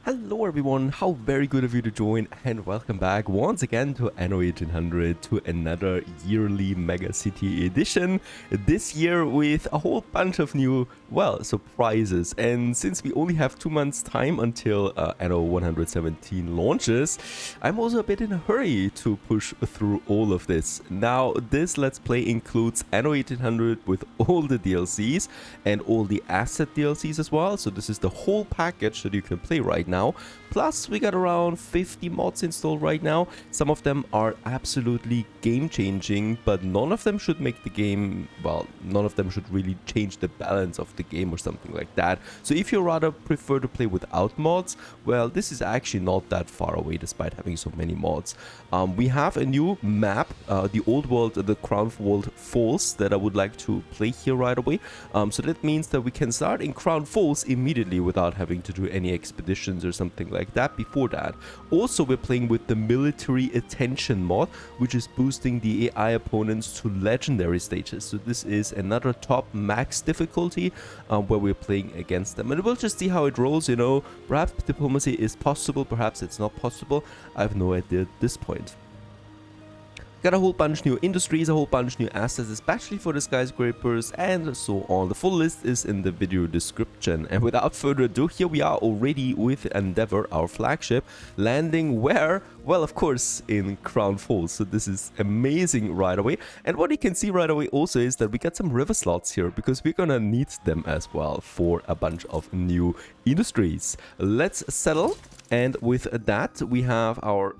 Hello everyone, how very good of you to join and welcome back once again to Anno 1800, to another yearly Megacity edition. This year with a whole bunch of new, well, surprises. And since we only have 2 months time until Anno 117 launches, I'm also a bit in a hurry to push through all of this. Now, this Let's Play includes Anno 1800 with all the DLCs and all the asset DLCs as well. So this is the whole package that you can play right now. Plus, we got around 50 mods installed right now. Some of them are absolutely game-changing, but none of them should make the game, well, none of them should really change the balance of the game or something like that. So if you rather prefer to play without mods, well, this is actually not that far away despite having so many mods. We have a new map, the old world, the Crown World Falls, that I would like to play here right away. So that means that we can start in Crown Falls immediately without having to do any expeditions or something like that before that. Also, we're playing with the military attention mod, which is boosting the AI opponents to legendary stages. So this is another top max difficulty where we're playing against them, and we'll just see how it rolls. You know, perhaps diplomacy is possible, perhaps it's not possible. I have no idea at this point. Got a whole bunch new industries, a whole bunch new assets, especially for the skyscrapers and so on. The full list is in the video description. And without further ado, here we are already with Endeavor, our flagship, landing where? Well, of course, in Crown Falls. So this is amazing right away. And what you can see right away also is that we got some river slots here because we're gonna need them as well for a bunch of new industries. Let's settle. And with that, we have our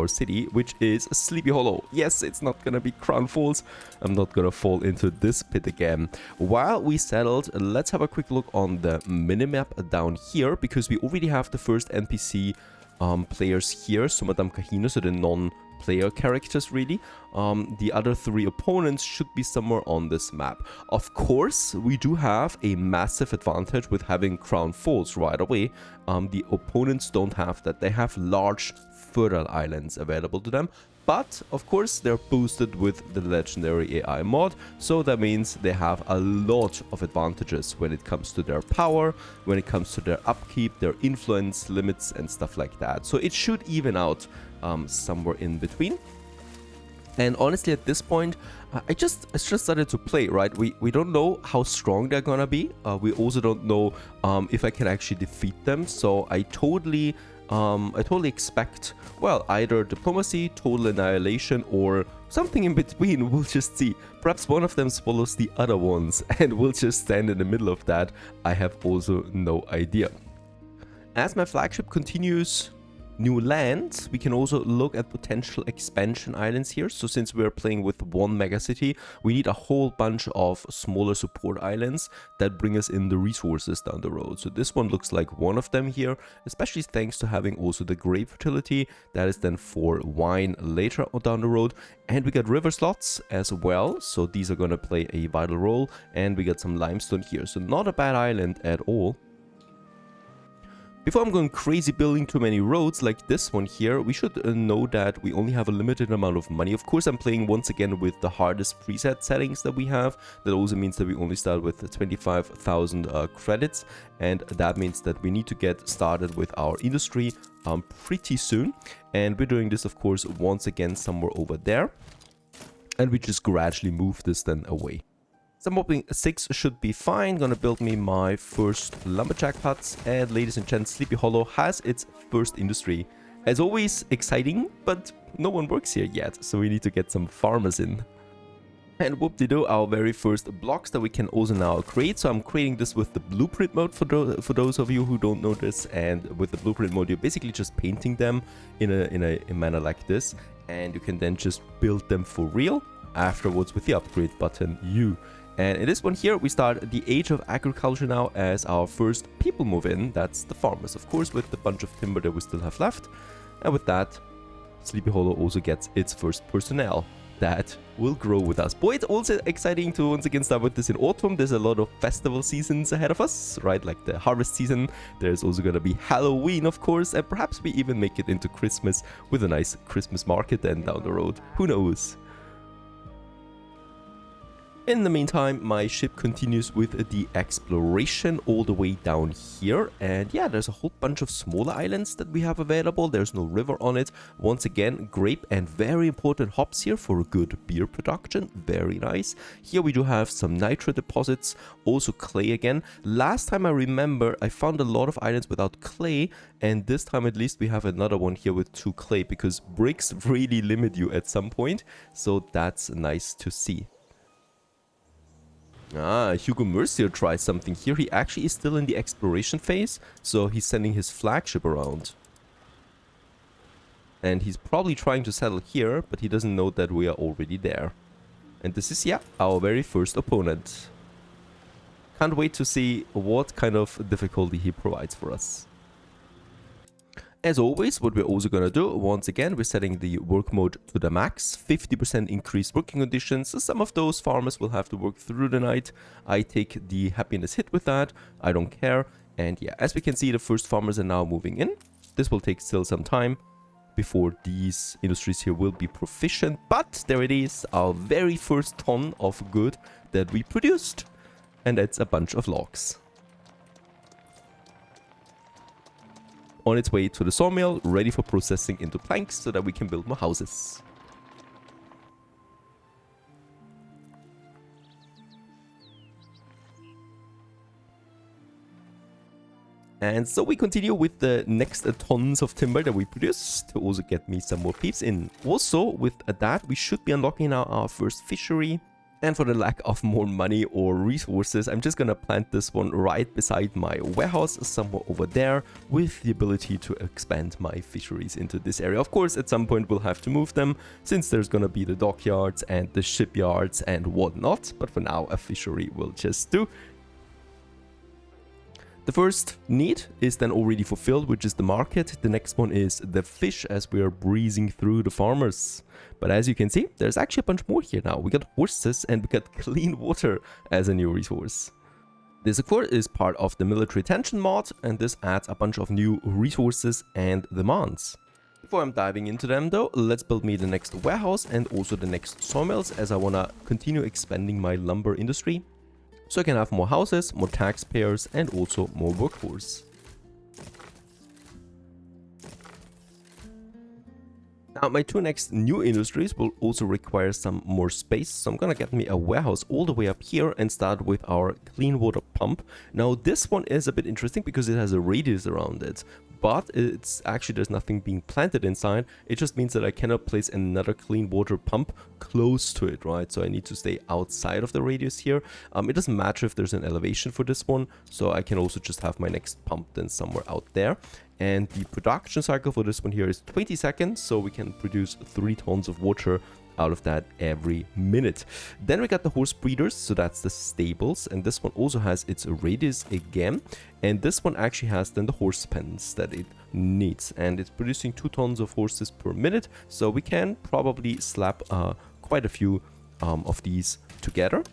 city, which is Sleepy Hollow. Yes, it's not gonna be Crown Falls. I'm not gonna fall into this pit again. While we settled, let's have a quick look on the minimap down here, because we already have the first NPC players here. So Madame Kahina, so the non-player characters really. The other 3 opponents should be somewhere on this map. Of course, we do have a massive advantage with having Crown Falls right away. The opponents don't have that. They have large fertile islands available to them, but of course they're boosted with the legendary AI mod, so that means they have a lot of advantages when it comes to their power, when it comes to their upkeep, their influence limits and stuff like that. So it should even out somewhere in between. And honestly, at this point, I just started to play, right? We don't know how strong they're gonna be. We also don't know if I can actually defeat them. So I totally expect, well, either diplomacy, total annihilation, or something in between. We'll just see. Perhaps one of them swallows the other ones, and we'll just stand in the middle of that. I have also no idea. As my flagship continues new lands, we can also look at potential expansion islands here. So since we're playing with one megacity, we need a whole bunch of smaller support islands that bring us in the resources down the road. So this one looks like one of them here, especially thanks to having also the grape fertility. That is then for wine later on down the road. And we got river slots as well, so these are gonna play a vital role. And we got some limestone here, so not a bad island at all. Before I'm going crazy building too many roads like this one here, we should know that we only have a limited amount of money. Of course, I'm playing once again with the hardest preset settings that we have. That also means that we only start with 25,000 credits. And that means that we need to get started with our industry pretty soon. And we're doing this, of course, once again somewhere over there. And we just gradually move this then away. So I'm hoping 6 should be fine. Gonna build me my first lumberjack huts, and ladies and gents, Sleepy Hollow has its first industry. As always, exciting, but no one works here yet, so we need to get some farmers in. And whoop-de-doo, our very first blocks that we can also now create. So I'm creating this with the blueprint mode for those of you who don't know this. And with the blueprint mode, you're basically just painting them in a manner like this, and you can then just build them for real afterwards with the upgrade button U. And in this one here, we start the Age of Agriculture now as our first people move in. That's the farmers, of course, with the bunch of timber that we still have left. And with that, Sleepy Hollow also gets its first personnel that will grow with us. Boy, it's also exciting to once again start with this in autumn. There's a lot of festival seasons ahead of us, right? Like the harvest season. There's also going to be Halloween, of course, and perhaps we even make it into Christmas with a nice Christmas market then down the road. Who knows? In the meantime, my ship continues with the exploration all the way down here. And yeah, there's a whole bunch of smaller islands that we have available. There's no river on it. Once again, grape and very important hops here for a good beer production. Very nice. Here we do have some nitro deposits, also clay again. Last time I remember, I found a lot of islands without clay. And this time at least we have another one here with 2 clay, because bricks really limit you at some point. So that's nice to see. Ah, Hugo Mercier tries something here. He actually is still in the exploration phase, so he's sending his flagship around. And he's probably trying to settle here, but he doesn't know that we are already there. And this is, yeah, our very first opponent. Can't wait to see what kind of difficulty he provides for us. As always, what we're also going to do, once again, we're setting the work mode to the max, 50% increased working conditions. So some of those farmers will have to work through the night. I take the happiness hit with that. I don't care. And yeah, as we can see, the first farmers are now moving in. This will take still some time before these industries here will be proficient. But there it is, our very first ton of good that we produced. And it's a bunch of logs. On its way to the sawmill, ready for processing into planks so that we can build more houses. And so we continue with the next tons of timber that we produce to also get me some more peeps in. Also, with that, we should be unlocking now our first fishery. And for the lack of more money or resources, I'm just gonna plant this one right beside my warehouse, somewhere over there, with the ability to expand my fisheries into this area. Of course, at some point we'll have to move them, since there's gonna be the dockyards and the shipyards and whatnot, but for now a fishery will just do. The first need is then already fulfilled, which is the market. The next one is the fish, as we are breezing through the farmers. But as you can see, there's actually a bunch more here now. We got horses and we got clean water as a new resource. This, of course, is part of the military tension mod, and this adds a bunch of new resources and demands. Before I'm diving into them though, let's build me the next warehouse and also the next sawmills, as I want to continue expanding my lumber industry. So I can have more houses, more taxpayers, and also more workforce. Now, my 2 next new industries will also require some more space, so I'm gonna get me a warehouse all the way up here and start with our clean water pump. Now, this one is a bit interesting because it has a radius around it, but it's actually, there's nothing being planted inside. It just means that I cannot place another clean water pump close to it, right? So I need to stay outside of the radius here. It doesn't matter if there's an elevation for this one, so I can also just have my next pump then somewhere out there. And the production cycle for this one here is 20 seconds, so we can produce 3 tons of water out of that every minute. Then we got the horse breeders, so that's the stables, and this one also has its radius again, and this one actually has then the horse pens that it needs, and it's producing 2 tons of horses per minute, so we can probably slap quite a few of these together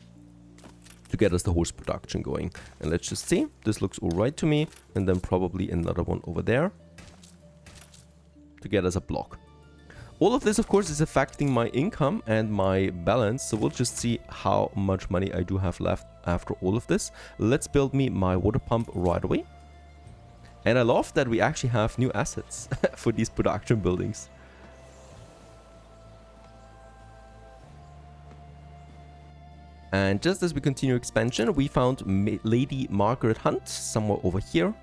to get us the horse production going. And let's just see, this looks all right to me, and then probably another one over there to get us a block. All of this, of course, is affecting my income and my balance, so we'll just see how much money I do have left after all of this. Let's build me my water pump right away. And I love that we actually have new assets for these production buildings. And just as we continue expansion, we found Lady Margaret Hunt somewhere over here,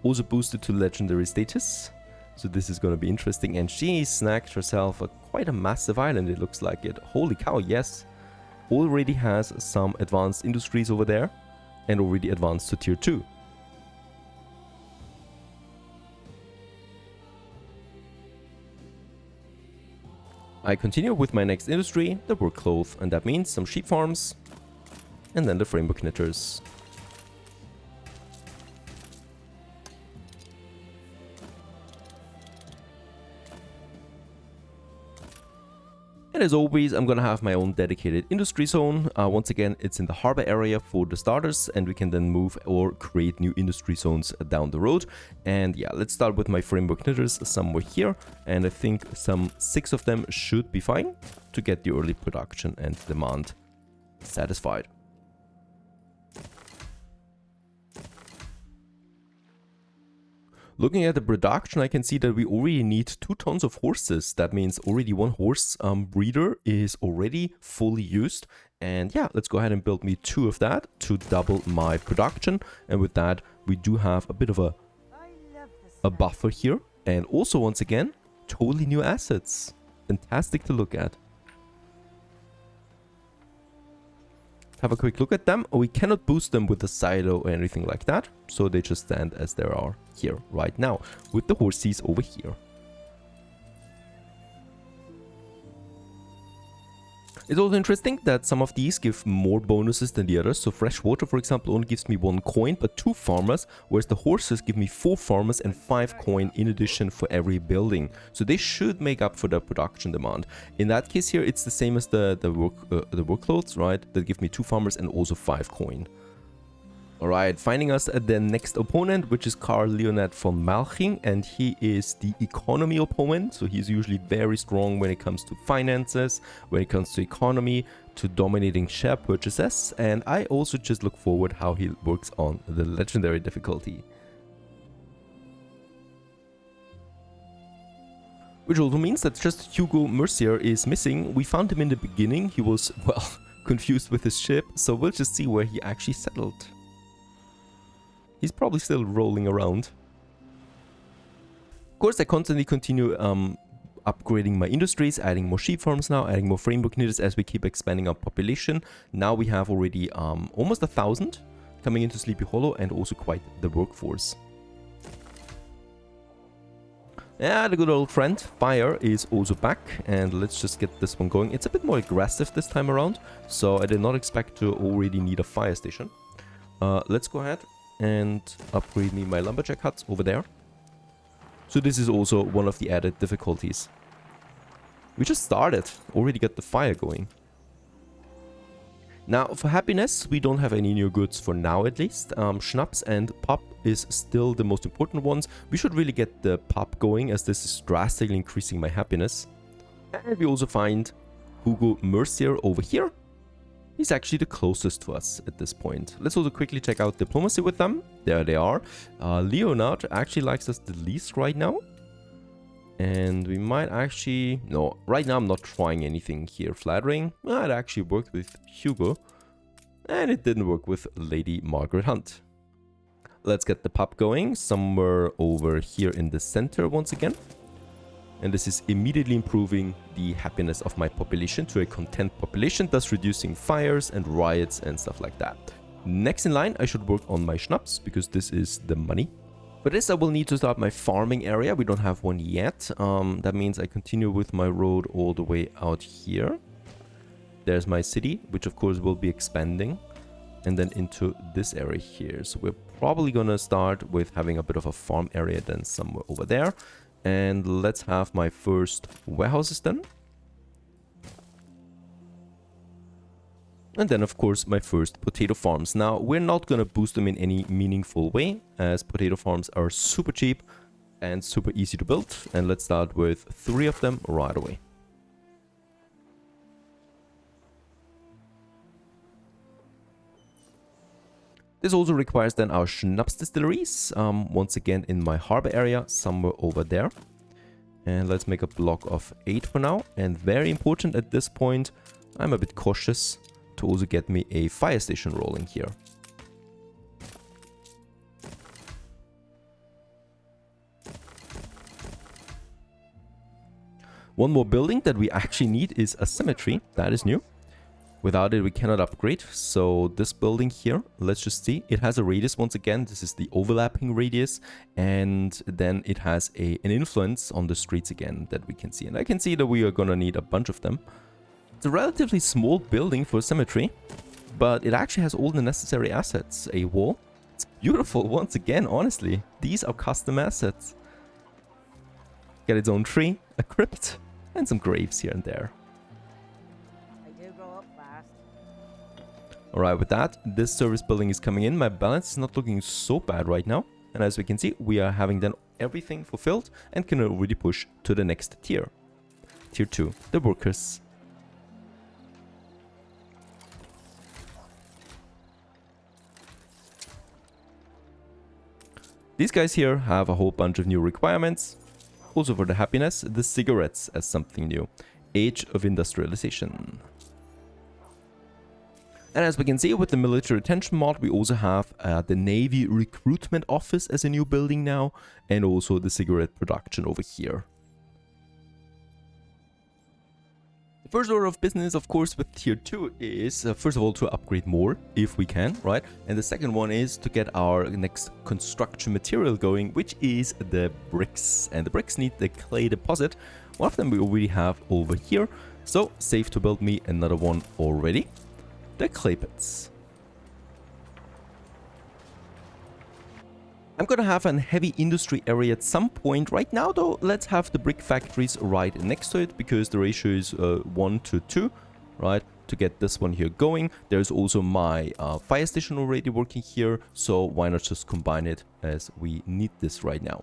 also boosted to legendary status. So this is going to be interesting, and she snagged herself quite a massive island, it looks like it. Holy cow, yes. Already has some advanced industries over there, and already advanced to tier 2. I continue with my next industry, the work cloth, and that means some sheep farms, and then the framework knitters. And as always, I'm gonna have my own dedicated industry zone. Once again, it's in the harbor area for the starters, and we can then move or create new industry zones down the road. And yeah, let's start with my framework knitters somewhere here, and I think some 6 of them should be fine to get the early production and demand. satisfied. Looking at the production, I can see that we already need 2 tons of horses. That means already 1 horse breeder is already fully used. And yeah, let's go ahead and build me 2 of that to double my production. And with that, we do have a bit of a buffer here. And also, once again, totally new assets. Fantastic to look at. Have a quick look at them. We cannot boost them with a silo or anything like that, so they just stand as they are here right now with the horses over here. It's also interesting that some of these give more bonuses than the others. So fresh water, for example, only gives me 1 coin, but 2 farmers, whereas the horses give me 4 farmers and 5 coin in addition for every building. So they should make up for the production demand. In that case here, it's the same as the workloads, right? That give me 2 farmers and also 5 coin. Alright, finding us the next opponent, which is Karl Leonard von Malching, and he is the economy opponent, so he's usually very strong when it comes to finances, when it comes to economy, to dominating share purchases, and I also just look forward how he works on the legendary difficulty. Which also means that just Hugo Mercier is missing. We found him in the beginning, he was, well, confused with his ship, so we'll just see where he actually settled. He's probably still rolling around. Of course, I constantly continue upgrading my industries, adding more sheep farms now, adding more framework knitters as we keep expanding our population. Now we have already almost 1,000 coming into Sleepy Hollow and also quite the workforce. Yeah, the good old friend, Fire, is also back, and let's just get this one going. It's a bit more aggressive this time around, so I did not expect to already need a fire station. Let's go ahead and upgrade me my lumberjack huts over there. So this is also one of the added difficulties. We just started, already got the fire going. Now for happiness, we don't have any new goods for now at least. Schnapps and pop is still the most important ones. We should really get the pop going as this is drastically increasing my happiness. And we also find Hugo Mercier over here. He's actually the closest to us at this point. Let's also quickly check out diplomacy with them. There they are. Leonard actually likes us the least right now. And we might actually... No, right now I'm not trying anything here flattering. It actually worked with Hugo. And it didn't work with Lady Margaret Hunt. Let's get the pub going somewhere over here in the center once again. And this is immediately improving the happiness of my population to a content population, thus reducing fires and riots and stuff like that. Next in line, I should work on my schnapps, because this is the money. For this, I will need to start my farming area. We don't have one yet. That means I continue with my road all the way out here. There's my city, which of course will be expanding. And then into this area here. So we're probably gonna start with having a bit of a farm area then somewhere over there. And let's have my first warehouses done. And then, of course, my first potato farms. Now, we're not going to boost them in any meaningful way, as potato farms are super cheap and super easy to build. And let's start with 3 of them right away. This also requires then our schnapps distilleries, once again in my harbor area, somewhere over there. And let's make a block of 8 for now. And very important at this point, I'm a bit cautious to also get me a fire station rolling here. One more building that we actually need is a cemetery. That is new. Without it, we cannot upgrade. So this building here, let's just see. It has a radius once again. This is the overlapping radius. And then it has an influence on the streets again that we can see. And I can see that we are going to need a bunch of them. It's a relatively small building for a cemetery, but it actually has all the necessary assets. A wall. It's beautiful once again, honestly. These are custom assets. Got its own tree, a crypt, and some graves here and there. Alright, with that, this service building is coming in. My balance is not looking so bad right now. And as we can see, we are having then everything fulfilled and can already push to the next tier. Tier 2, the workers. These guys here have a whole bunch of new requirements. Also for the happiness, the cigarettes as something new. Age of industrialization. And as we can see with the military retention mod, we also have the Navy recruitment office as a new building now, and also the cigarette production over here. The first order of business, of course, with tier 2 is, first of all, to upgrade more, if we can, right? And the second one is to get our next construction material going, which is the bricks. And the bricks need the clay deposit. One of them we already have over here, so safe to build me another one already. The clay pits. I'm gonna have a heavy industry area at some point. Right now though, let's have the brick factories right next to it, because the ratio is 1 to 2, right? To get this one here going. There's also my fire station already working here, so why not just combine it, as we need this right now.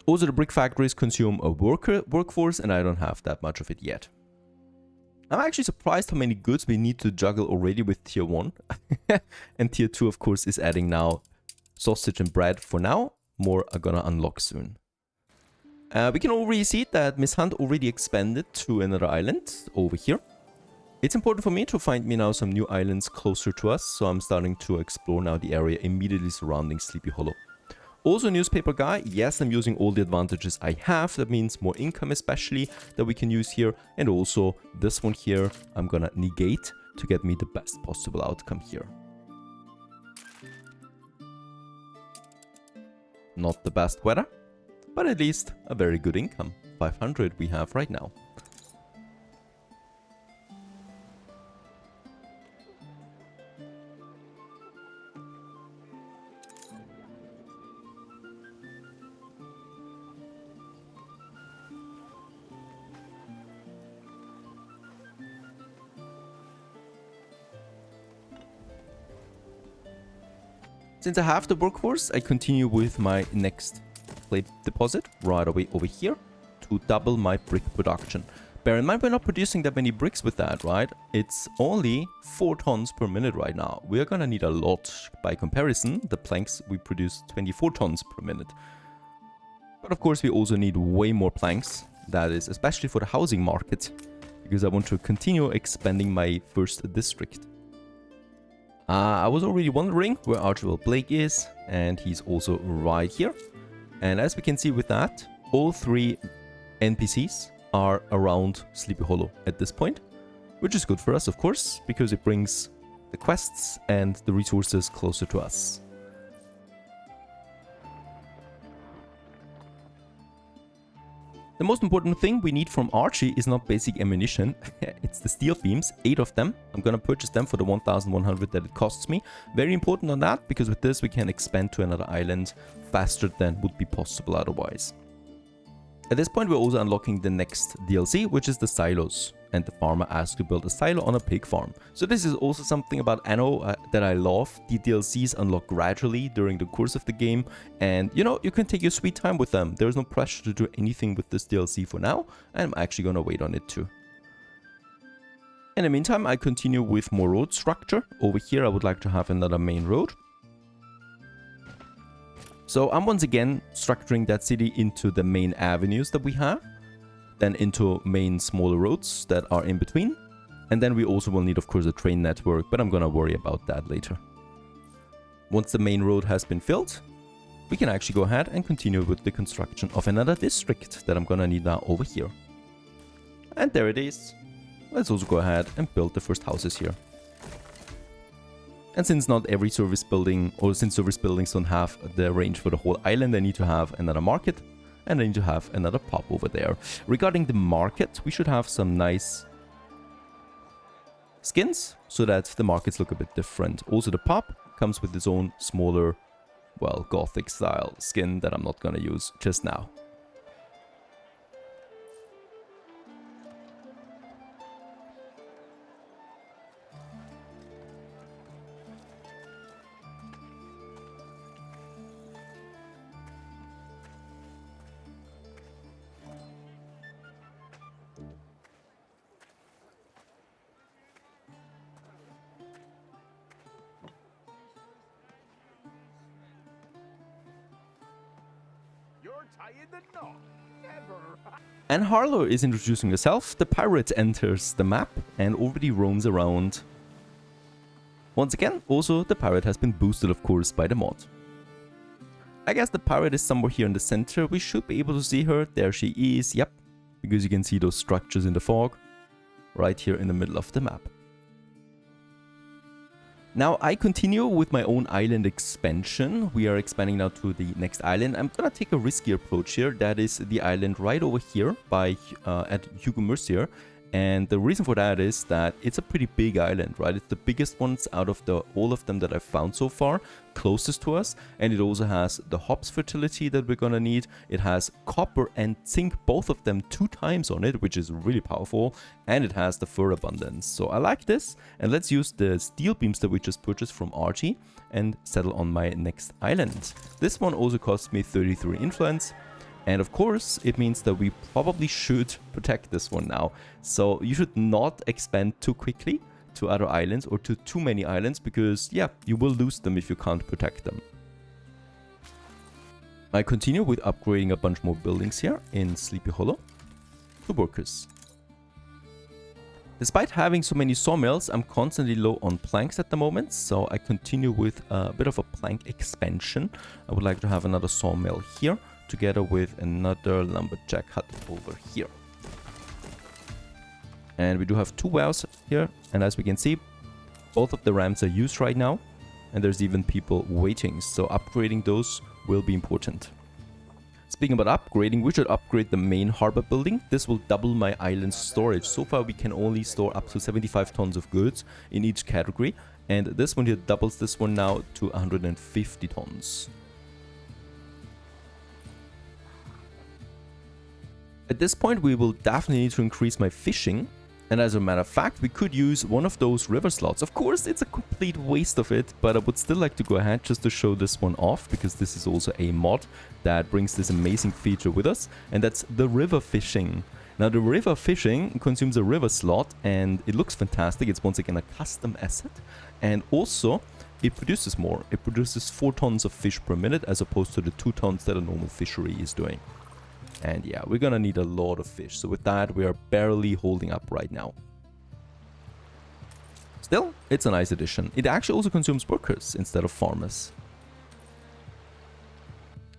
Also, the brick factories consume a workforce, and I don't have that much of it yet. I'm actually surprised how many goods we need to juggle already with tier 1. And tier 2, of course, is adding now sausage and bread for now. More are gonna unlock soon. We can already see that Miss Hunt already expanded to another island over here. It's important for me to find me now some new islands closer to us, so I'm starting to explore now the area immediately surrounding Sleepy Hollow. Also, newspaper guy, yes, I'm using all the advantages I have. That means more income especially that we can use here. And also this one here, I'm gonna negate to get me the best possible outcome here. Not the best weather, but at least a very good income. 500 we have right now. Since I have the workforce, I continue with my next clay deposit right away over here to double my brick production. Bear in mind, we're not producing that many bricks with that, right? It's only 4 tons per minute right now. We're gonna need a lot. By comparison, the planks, we produce 24 tons per minute. But of course, we also need way more planks. That is especially for the housing market, because I want to continue expanding my first district. I was already wondering where Archibald Blake is, and he's also right here. And as we can see with that, all 3 NPCs are around Sleepy Hollow at this point, which is good for us, of course, because it brings the quests and the resources closer to us. The most important thing we need from Archie is not basic ammunition, it's the steel beams, 8 of them. I'm gonna purchase them for the 1100 that it costs me. Very important on that, because with this we can expand to another island faster than would be possible otherwise. At this point we're also unlocking the next DLC, which is the silos. And the farmer asked to build a silo on a pig farm. So this is also something about Anno that I love. The DLCs unlock gradually during the course of the game. And you know, you can take your sweet time with them. There's no pressure to do anything with this DLC for now. And I'm actually gonna wait on it too. In the meantime, I continue with more road structure. Over here I would like to have another main road. So I'm once again structuring that city into the main avenues that we have. Then into main smaller roads that are in between. And then we also will need, of course, a train network, but I'm gonna worry about that later. Once the main road has been filled, we can actually go ahead and continue with the construction of another district that I'm gonna need now over here. And there it is. Let's also go ahead and build the first houses here. And since not every service building, or since service buildings don't have the range for the whole island, I need to have another market. And I need to have another pub over there. Regarding the market, we should have some nice skins so that the markets look a bit different. Also, the pub comes with its own smaller, well, gothic style skin that I'm not gonna use just now. And Harlow is introducing herself. The pirate enters the map and already roams around. Once again, also the pirate has been boosted, of course, by the mod. I guess the pirate is somewhere here in the center. We should be able to see her. There she is, yep. Because you can see those structures in the fog. Right here in the middle of the map. Now I continue with my own island expansion. We are expanding now to the next island. I'm gonna take a risky approach here. That is the island right over here by at Hugo Mercier. And the reason for that is that it's a pretty big island, right? It's the biggest ones out of all of them that I've found so far, closest to us. And it also has the hops fertility that we're gonna need. It has copper and zinc, both of them 2 times on it, which is really powerful. And it has the fur abundance. So I like this. And let's use the steel beams that we just purchased from Archie and settle on my next island. This one also cost me 33 influence. And of course, it means that we probably should protect this one now. So you should not expand too quickly to other islands or to too many islands because, yeah, you will lose them if you can't protect them. I continue with upgrading a bunch more buildings here in Sleepy Hollow to workers. Despite having so many sawmills, I'm constantly low on planks at the moment, so I continue with a bit of a plank expansion. I would like to have another sawmill here, together with another lumberjack hut over here. And we do have 2 wells here, and as we can see, both of the ramps are used right now, and there's even people waiting, so upgrading those will be important. Speaking about upgrading, we should upgrade the main harbor building. This will double my island storage. So far we can only store up to 75 tons of goods in each category, and this one here doubles this one now to 150 tons. At this point, we will definitely need to increase my fishing. And as a matter of fact, we could use one of those river slots. Of course, it's a complete waste of it, but I would still like to go ahead just to show this one off, because this is also a mod that brings this amazing feature with us, and that's the river fishing. Now, the river fishing consumes a river slot, and it looks fantastic. It's once again a custom asset, and also it produces more. It produces 4 tons of fish per minute, as opposed to the 2 tons that a normal fishery is doing. And yeah, we're gonna need a lot of fish. So with that, we are barely holding up right now. Still, it's a nice addition. It actually also consumes workers instead of farmers.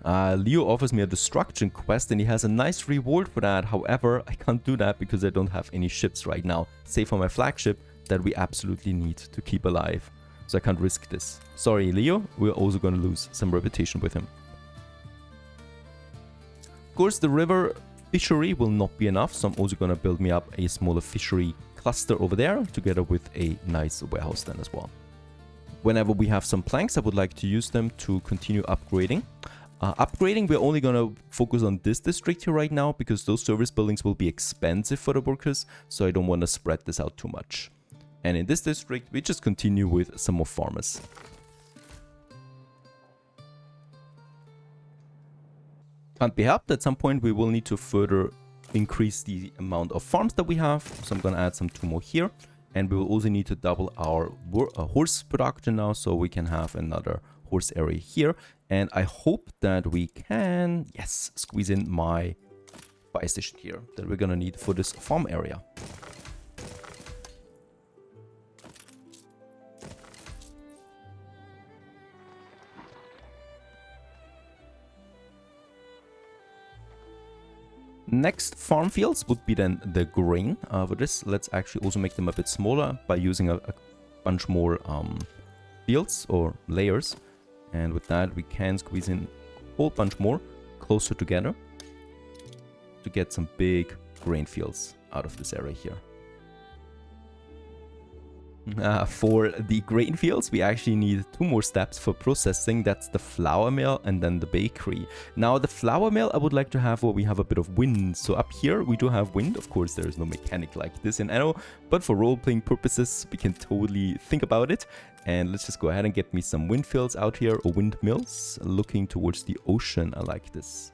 Leo offers me a destruction quest and he has a nice reward for that. However, I can't do that because I don't have any ships right now, save for my flagship that we absolutely need to keep alive. So I can't risk this. Sorry, Leo, we're also gonna lose some reputation with him. Of course, the river fishery will not be enough, so I'm also going to build me up a smaller fishery cluster over there, together with a nice warehouse then as well. Whenever we have some planks, I would like to use them to continue upgrading. Upgrading, we're only going to focus on this district here right now, because those service buildings will be expensive for the workers, so I don't want to spread this out too much. And in this district, we just continue with some more farmers. Can't be helped, at some point we will need to further increase the amount of farms that we have, so I'm gonna add some 2 more here, and we will also need to double our horse production now, so we can have another horse area here, and I hope that we can, yes, squeeze in my fire station here that we're gonna need for this farm area. Next farm fields would be then the grain. For this, let's actually also make them a bit smaller by using a bunch more fields or layers. And with that, we can squeeze in a whole bunch more closer together to get some big grain fields out of this area here. For the grain fields, we actually need 2 more steps for processing. That's the flour mill and then the bakery. Now, the flour mill I would like to have where we have a bit of wind. So up here, we do have wind. Of course, there is no mechanic like this in Anno, but for role-playing purposes, we can totally think about it. And let's just go ahead and get me some wind fields out here, or windmills, looking towards the ocean. I like this.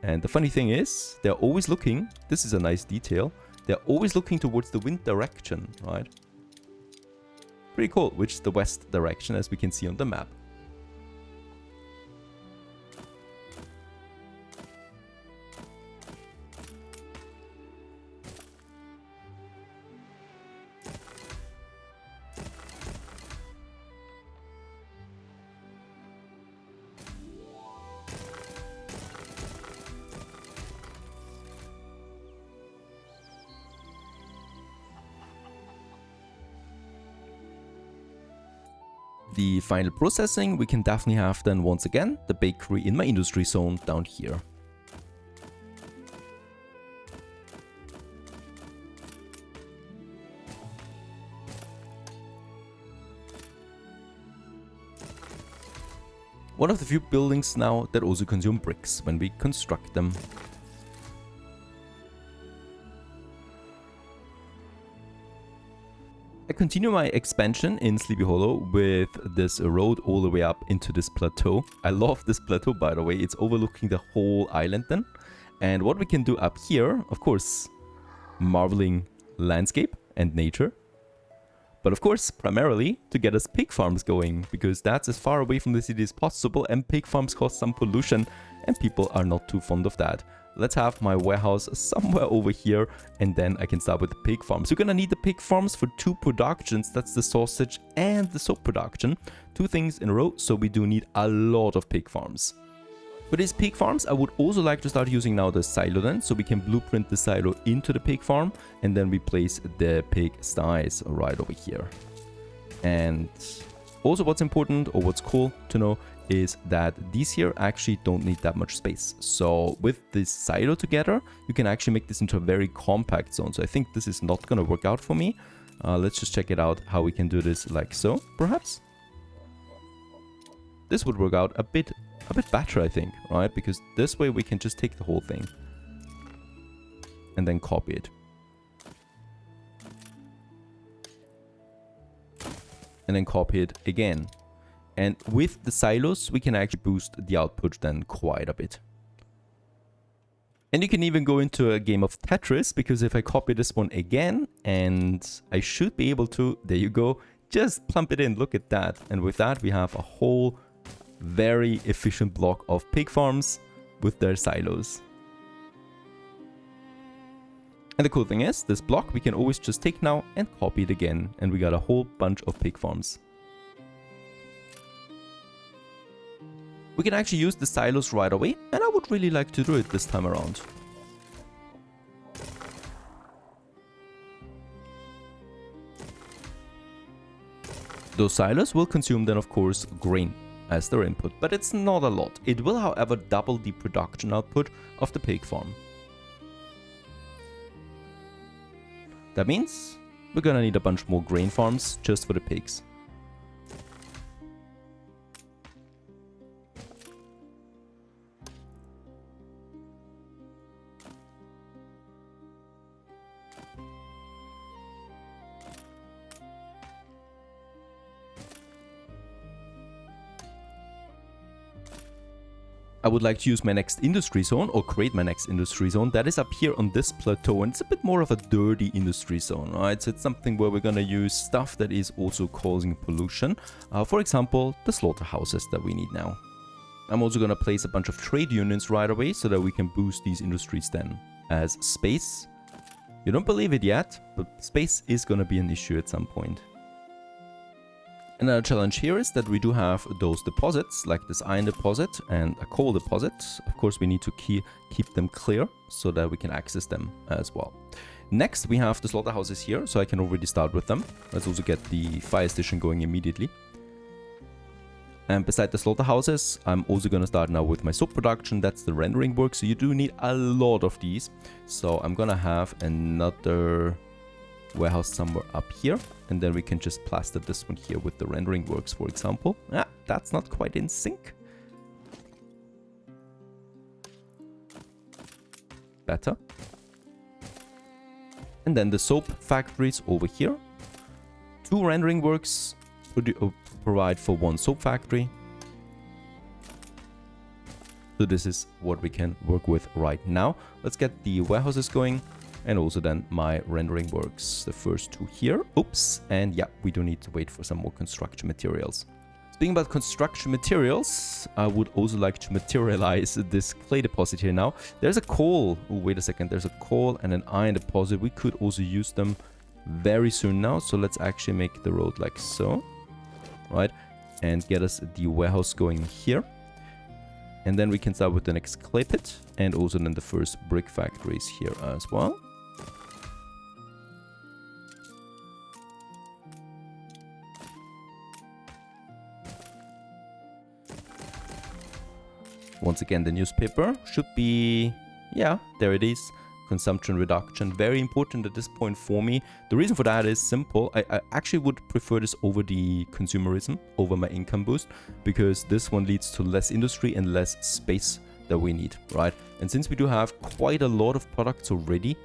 And the funny thing is, they're always looking, this is a nice detail, they're always looking towards the wind direction, right? Pretty cool, which is the west direction, as we can see on the map. the final processing, we can definitely have then once again the bakery in my industry zone down here. One of the few buildings now that also consume bricks when we construct them. I continue my expansion in Sleepy Hollow with this road all the way up into this plateau. I love this plateau, by the way. It's overlooking the whole island then. And what we can do up here, of course, marveling landscape and nature. But of course, primarily to get us pig farms going, because that's as far away from the city as possible, and pig farms cause some pollution, and people are not too fond of that. Let's have my warehouse somewhere over here, and then I can start with the pig farms. We're gonna need the pig farms for 2 productions. That's the sausage and the soap production. 2 things in a row, so we do need a lot of pig farms. For these pig farms, I would also like to start using now the silo then, so we can blueprint the silo into the pig farm, and then we place the pig sties right over here. And also what's important, or what's cool to know, is that these here actually don't need that much space. So with this silo together, you can actually make this into a very compact zone. So I think this is not gonna work out for me. Let's just check it out, how we can do this like so, perhaps. This would work out a bit better, I think, right? Because this way we can just take the whole thing and then copy it. And then copy it again. And with the silos, we can actually boost the output then quite a bit. And you can even go into a game of Tetris, because if I copy this one again, and I should be able to, there you go, just plump it in, look at that. And with that, we have a whole very efficient block of pig farms with their silos. And the cool thing is, this block we can always just take now and copy it again, and we got a whole bunch of pig farms. We can actually use the silos right away, and I would really like to do it this time around. Those silos will consume then of course grain as their input, but it's not a lot. It will however double the production output of the pig farm. That means we're gonna need a bunch more grain farms just for the pigs. I would like to use my next industry zone, or create my next industry zone. That is up here on this plateau, and it's a bit more of a dirty industry zone, right? So it's something where we're gonna use stuff that is also causing pollution. For example, the slaughterhouses that we need now. I'm also gonna place a bunch of trade unions right away so that we can boost these industries then. As space, you don't believe it yet, but space is gonna be an issue at some point. Another challenge here is that we do have those deposits, like this iron deposit and a coal deposit. Of course, we need to keep them clear so that we can access them as well. Next, we have the slaughterhouses here, so I can already start with them. Let's also get the fire station going immediately. And beside the slaughterhouses, I'm also going to start now with my soap production. That's the rendering work, so you do need a lot of these. So I'm going to have another warehouse somewhere up here, and then we can just plaster this one here with the rendering works, for example. Ah, that's not quite in sync. Better. And then the soap factories over here. 2 rendering works provide for 1 soap factory. So this is what we can work with right now. Let's get the warehouses going. And also then my rendering works, the first 2 here. Oops, and yeah, we do need to wait for some more construction materials. Speaking about construction materials, I would also like to materialize this clay deposit here now. There's a coal, oh wait a second, there's a coal and an iron deposit. We could also use them very soon now. So let's actually make the road like so, right? And get us the warehouse going here. And then we can start with the next clay pit, and also then the first brick factories here as well. Once again, the newspaper should be, yeah, there it is. Consumption reduction, very important at this point for me. The reason for that is simple. I actually would prefer this over the consumerism, over my income boost, because this one leads to less industry and less space that we need, right? And since we do have quite a lot of products already,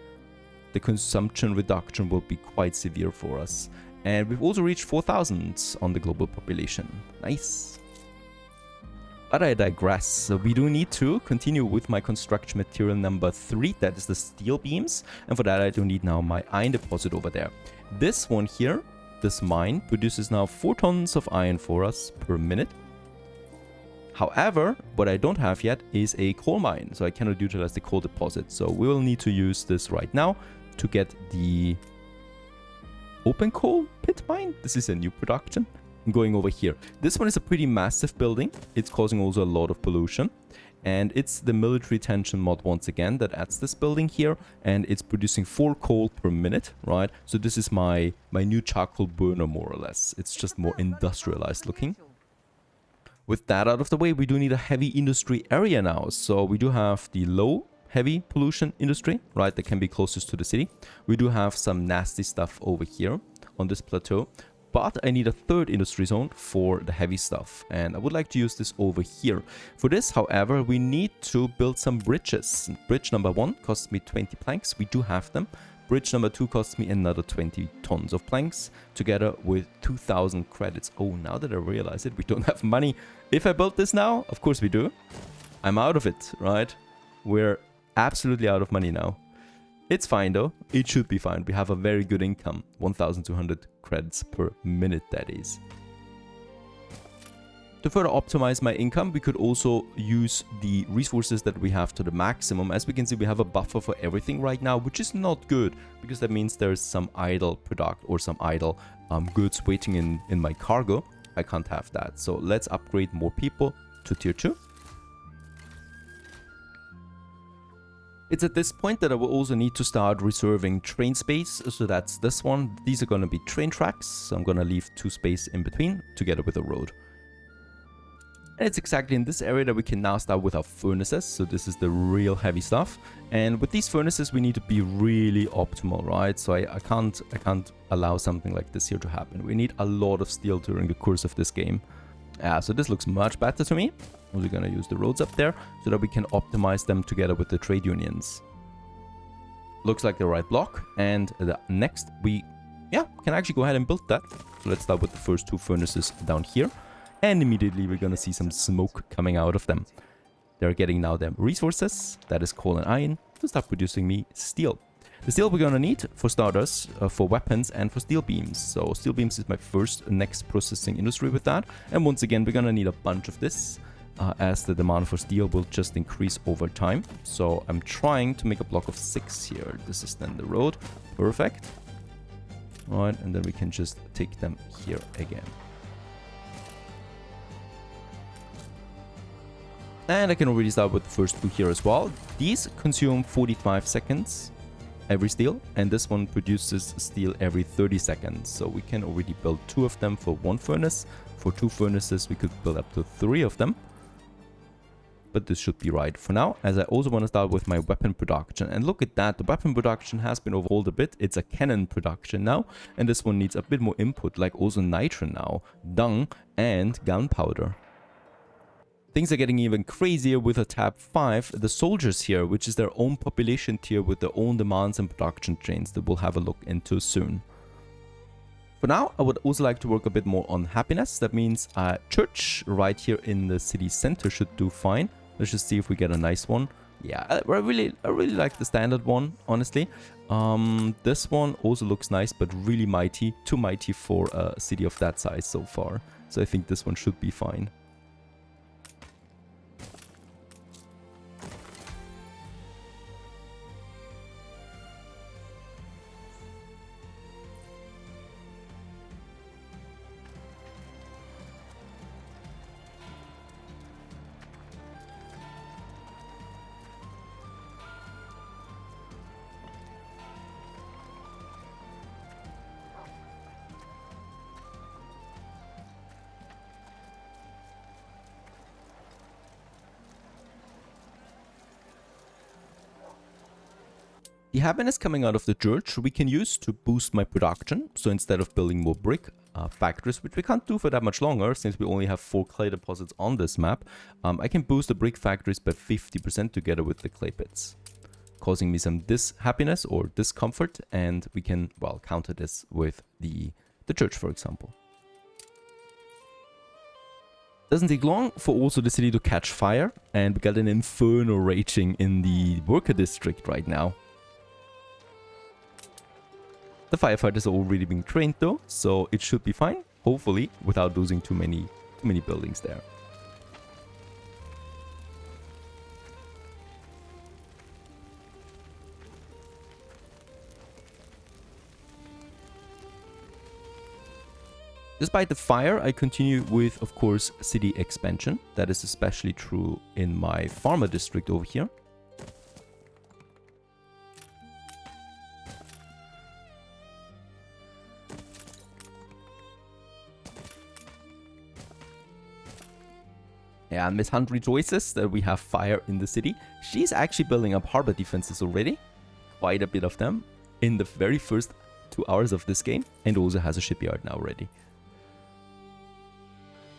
the consumption reduction will be quite severe for us. And we've also reached 4,000 on the global population. Nice. But I digress. So we do need to continue with my construction material number 3. That is the steel beams. And for that, I do need now my iron deposit over there. This one here, this mine, produces now 4 tons of iron for us per minute. However, what I don't have yet is a coal mine. So I cannot utilize the coal deposit. So we will need to use this right now to get the open coal pit mine. This is a new production. Going over here. This one is a pretty massive building. It's causing also a lot of pollution. And it's the military tension mod once again that adds this building here. And it's producing 4 coal per minute, right? So this is my new charcoal burner, more or less. It's just more industrialized looking. With that out of the way, we do need a heavy industry area now. So we do have the low heavy pollution industry, right? That can be closest to the city. We do have some nasty stuff over here on this plateau. But I need a third industry zone for the heavy stuff. And I would like to use this over here. For this, however, we need to build some bridges. Bridge number 1 costs me 20 planks. We do have them. Bridge number 2 costs me another 20 tons of planks, together with 2,000 credits. Oh, now that I realize it, we don't have money. If I build this now, of course we do. I'm out of it, right? We're absolutely out of money now. It's fine though. It should be fine. We have a very good income. 1,200 credits per minute, that is. To further optimize my income, we could also use the resources that we have to the maximum. As we can see, we have a buffer for everything right now, which is not good, because that means there's some idle product or some idle goods waiting in my cargo. I can't have that. So let's upgrade more people to tier 2. It's at this point that I will also need to start reserving train space. So that's this one. These are going to be train tracks. So I'm going to leave 2 space in between together with a road. And it's exactly in this area that we can now start with our furnaces. So this is the real heavy stuff. And with these furnaces, we need to be really optimal, right? So I can't allow something like this here to happen. We need a lot of steel during the course of this game. So this looks much better to me. We're going to use the roads up there so that we can optimize them together with the trade unions. Looks like the right block. And the next we can actually go ahead and build that. So let's start with the first 2 furnaces down here. And immediately we're going to see some smoke coming out of them. They're getting now their resources, that is coal and iron, to start producing me steel. The steel we're going to need for starters, for weapons and for steel beams. So steel beams is my first next processing industry with that. And once again, we're going to need a bunch of this. As the demand for steel will just increase over time. So I'm trying to make a block of 6 here. This is then the road. Perfect. All right, and then we can just take them here again. And I can already start with the first 2 here as well. These consume 45 seconds every steel, and this one produces steel every 30 seconds. So we can already build 2 of them for 1 furnace. For 2 furnaces, we could build up to 3 of them. But this should be right for now, as I also want to start with my weapon production. And look at that, the weapon production has been overhauled a bit. It's a cannon production now, and this one needs a bit more input, like also nitro now, dung, and gunpowder. Things are getting even crazier with a tab 5, the soldiers here, which is their own population tier with their own demands and production chains that we'll have a look into soon. For now, I would also like to work a bit more on happiness. That means a church right here in the city center should do fine. Let's just see if we get a nice one. Yeah, I really like the standard one, honestly. This one also looks nice, but really mighty. Too mighty for a city of that size so far. So I think this one should be fine. The happiness coming out of the church we can use to boost my production. So instead of building more brick factories, which we can't do for that much longer since we only have 4 clay deposits on this map, I can boost the brick factories by 50% together with the clay pits, causing me some happiness or discomfort, and we can, well, counter this with the church, for example. Doesn't take long for also the city to catch fire, and we got an inferno raging in the worker district right now. The firefighters are already being trained though, so it should be fine, hopefully, without losing too many buildings there. Despite the fire, I continue with, of course, city expansion. That is especially true in my farmer district over here. Yeah, Miss Hunt rejoices that we have fire in the city. She's actually building up harbor defenses already. Quite a bit of them in the very first 2 hours of this game. And also has a shipyard now ready.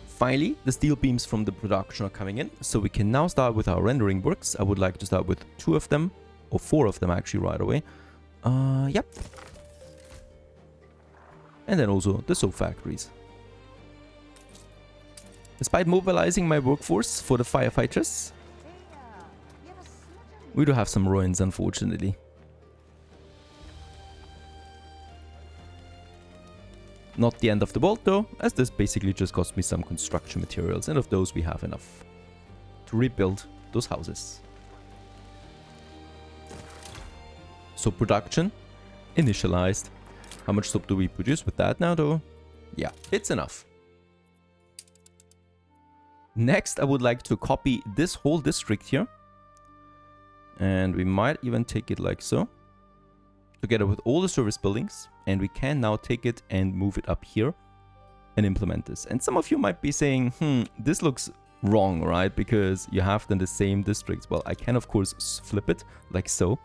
Finally, the steel beams from the production are coming in. So we can now start with our rendering works. I would like to start with 2 of them. Or 4 of them actually right away. Yep. And then also the soap factories. Despite mobilizing my workforce for the firefighters, we do have some ruins, unfortunately. Not the end of the world though, as this basically just cost me some construction materials, and of those we have enough to rebuild those houses. So production initialized. How much soap do we produce with that now though? Yeah, it's enough. Next, I would like to copy this whole district here. And we might even take it like so. Together with all the service buildings. And we can now take it and move it up here. And implement this. And some of you might be saying, this looks wrong, right? Because you have then the same districts. Well, I can of course flip it like so.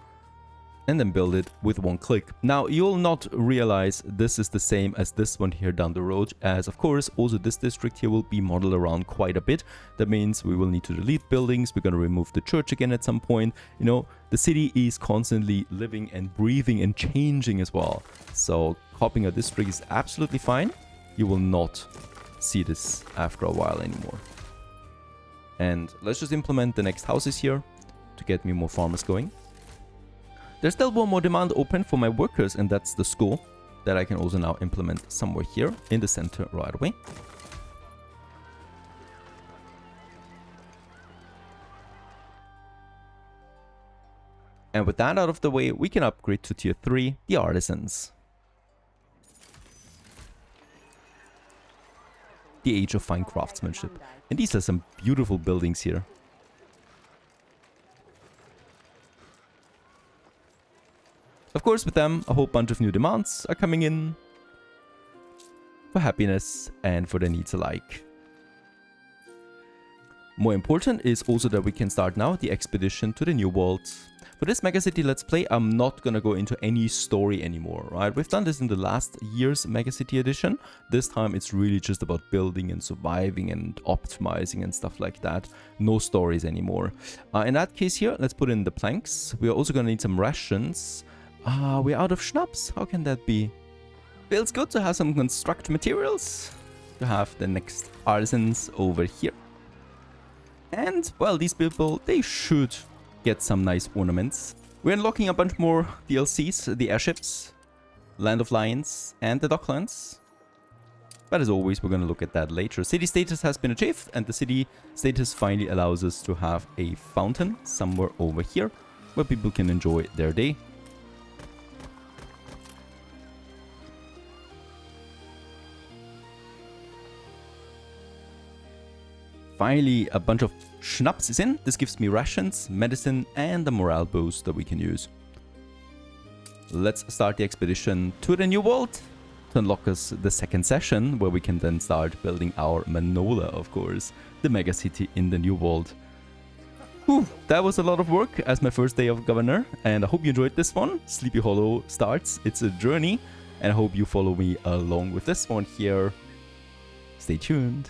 And then build it with 1 click. Now, you'll not realize this is the same as this one here down the road, as of course, also this district here will be modeled around quite a bit. That means we will need to delete buildings, we're going to remove the church again at some point. You know, the city is constantly living and breathing and changing as well. So, copying a district is absolutely fine. You will not see this after a while anymore. And let's just implement the next houses here to get me more farmers going. There's still 1 more demand open for my workers, and that's the school that I can also now implement somewhere here in the center right away. And with that out of the way, we can upgrade to tier 3, the Artisans. The age of fine craftsmanship. And these are some beautiful buildings here. Of course, with them, a whole bunch of new demands are coming in for happiness and for their needs alike. More important is also that we can start now the expedition to the New World. For this Megacity Let's Play, I'm not gonna go into any story anymore, right? We've done this in the last year's Megacity edition. This time it's really just about building and surviving and optimizing and stuff like that. No stories anymore. In that case here, let's put in the planks. We are also gonna need some rations. We're out of schnapps. How can that be? Feels good to have some construct materials. To have the next artisans over here. And, well, these people, they should get some nice ornaments. We're unlocking a bunch more DLCs. The airships, Land of Lions, and the Docklands. But as always, we're going to look at that later. City status has been achieved. And the city status finally allows us to have a fountain somewhere over here. Where people can enjoy their day. Finally, a bunch of schnapps is in. This gives me rations, medicine, and a morale boost that we can use. Let's start the expedition to the New World to unlock us the second session, where we can then start building our Manola, of course, the megacity in the New World. Whew, that was a lot of work as my first day of governor, and I hope you enjoyed this one. Sleepy Hollow starts. It's a journey, and I hope you follow me along with this one here. Stay tuned.